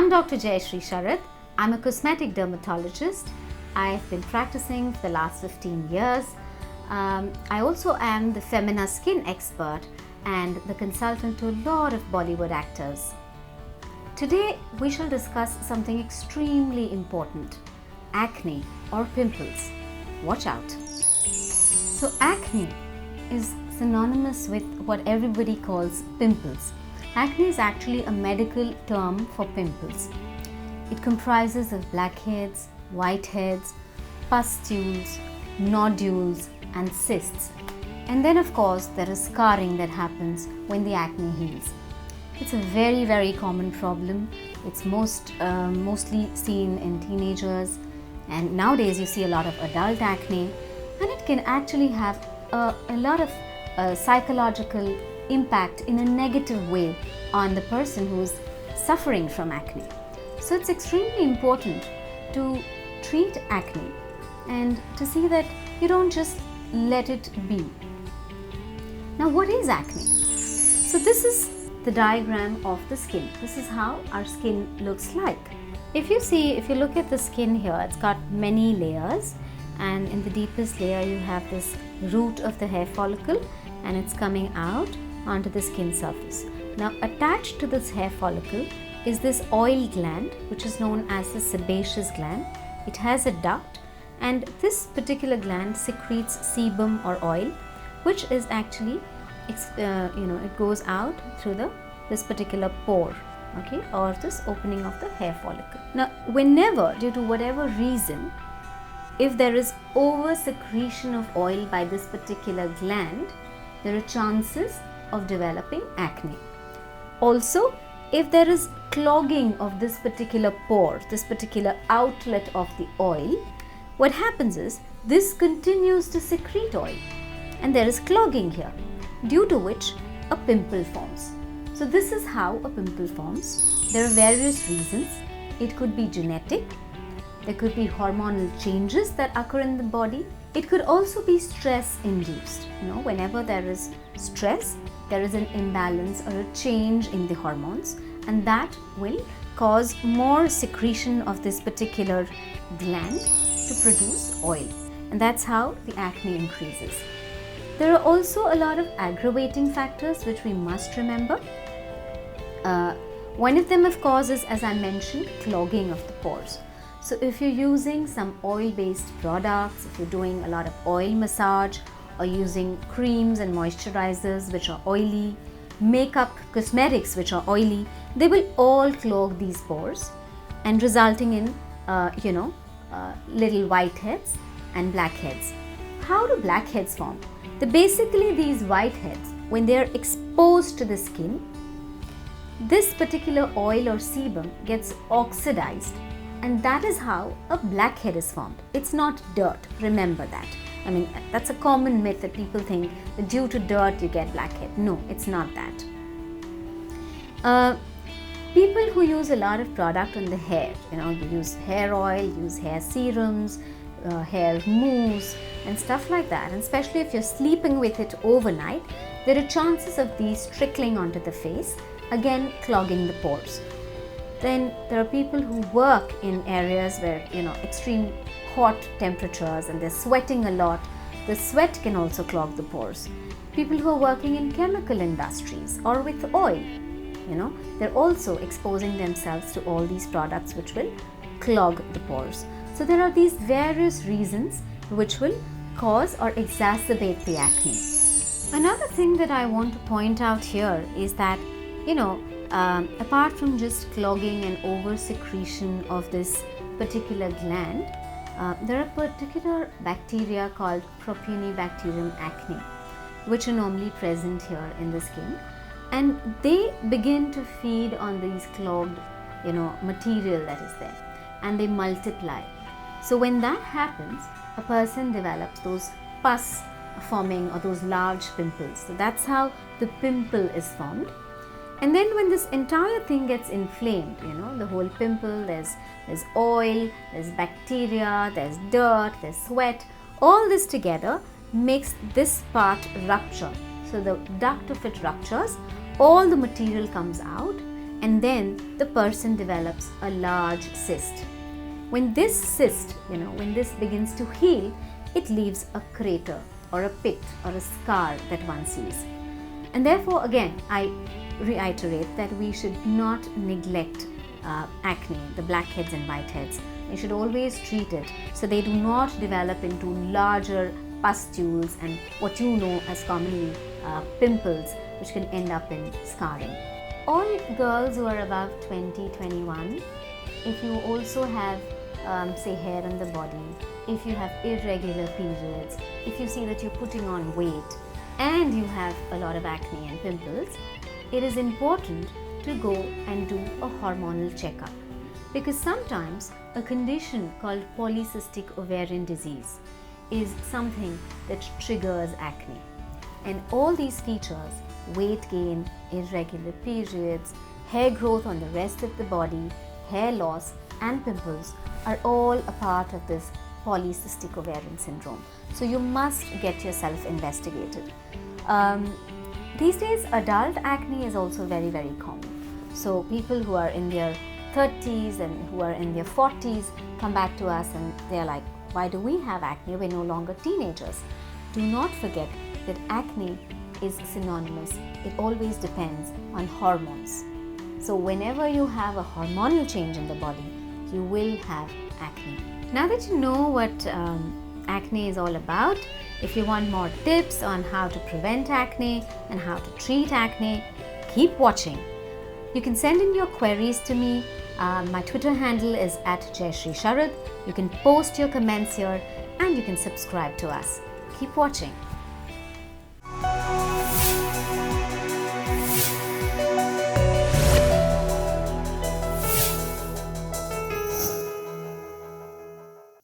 I'm Dr. Jaishree Sharad. I'm a cosmetic dermatologist. I've been practicing for the last 15 years. I also am the Femina skin expert and the consultant to a lot of Bollywood actors. Today we shall discuss something extremely important: acne or pimples. Watch out. So acne is synonymous with what everybody calls pimples. Acne is actually a medical term for pimples. It comprises of blackheads, whiteheads, pustules, nodules and cysts. And then of course there is scarring that happens when the acne heals. It's a very common problem. It's mostly seen in teenagers, and nowadays you see a lot of adult acne, and it can actually have a lot of psychological impact in a negative way on the person who's suffering from acne. So it's extremely important to treat acne and to see that you don't just let it be. Now, what is acne? So this is the diagram of the skin. This is how our skin looks like. If you look at the skin here, it's got many layers, and in the deepest layer you have this root of the hair follicle, and it's coming out onto the skin surface. Now attached to this hair follicle is this oil gland, which is known as the sebaceous gland. It has a duct, and this particular gland secretes sebum or oil, which is actually it goes out through this particular pore, okay, or this opening of the hair follicle. Now whenever, due to whatever reason, if there is over secretion of oil by this particular gland, there are chances of developing acne. Also, if there is clogging of this particular pore, this particular outlet of the oil, what happens is this continues to secrete oil, and there is clogging here, due to which a pimple forms. So this is how a pimple forms. There are various reasons. It could be genetic, there could be hormonal changes that occur in the body. It could also be stress induced. Whenever there is stress, there is an imbalance or a change in the hormones, and that will cause more secretion of this particular gland to produce oil, and that's how the acne increases. There are also a lot of aggravating factors which we must remember. One of them, of course, is, as I mentioned, clogging of the pores. So if you're using some oil-based products, if you're doing a lot of oil massage, or using creams and moisturizers which are oily, makeup, cosmetics which are oily, they will all clog these pores, and resulting in little whiteheads and blackheads. How do blackheads form? Basically these whiteheads, when they are exposed to the skin, this particular oil or sebum gets oxidized, and that is how a blackhead is formed. It's not dirt, remember that. I mean, that's a common myth that people think that due to dirt you get blackhead. No, it's not that. People who use a lot of product on the hair, you use hair oil, use hair serums, hair mousse and stuff like that, and especially if you're sleeping with it overnight, there are chances of these trickling onto the face, again clogging the pores. Then there are people who work in areas where extreme hot temperatures and they're sweating a lot. The sweat can also clog the pores. People who are working in chemical industries or with oil, they're also exposing themselves to all these products which will clog the pores. So there are these various reasons which will cause or exacerbate the acne. Another thing that I want to point out here is that, apart from just clogging and over secretion of this particular gland, there are particular bacteria called Propionibacterium acne, which are normally present here in the skin, and they begin to feed on these clogged material that is there, and they multiply. So when that happens, a person develops those pus forming or those large pimples. So that's how the pimple is formed. And then when this entire thing gets inflamed, the whole pimple, there's oil, there's bacteria, there's dirt, there's sweat, all this together makes this part rupture. So the duct of it ruptures, all the material comes out, and then the person develops a large cyst. When this cyst, when this begins to heal, it leaves a crater or a pit or a scar that one sees. And therefore, again, I reiterate that we should not neglect acne, the blackheads and whiteheads. You should always treat it so they do not develop into larger pustules and what you know as commonly pimples, which can end up in scarring. All girls who are above 20, 21, if you also have say hair on the body, if you have irregular periods, if you see that you're putting on weight and you have a lot of acne and pimples, it is important to go and do a hormonal checkup, because sometimes a condition called polycystic ovarian disease is something that triggers acne. And all these features, weight gain, irregular periods, hair growth on the rest of the body, hair loss and pimples are all a part of this polycystic ovarian syndrome. So you must get yourself investigated. These days, adult acne is also very, very common. So people who are in their 30s and who are in their 40s come back to us and they're like, why do we have acne? We're no longer teenagers. Do not forget that acne is synonymous. It always depends on hormones. So whenever you have a hormonal change in the body, you will have acne. Now that you know what acne is all about, if you want more tips on how to prevent acne and how to treat acne, keep watching. You can send in your queries to me. My Twitter handle is @Jaishree Sharad. You can post your comments here and you can subscribe to us. Keep watching.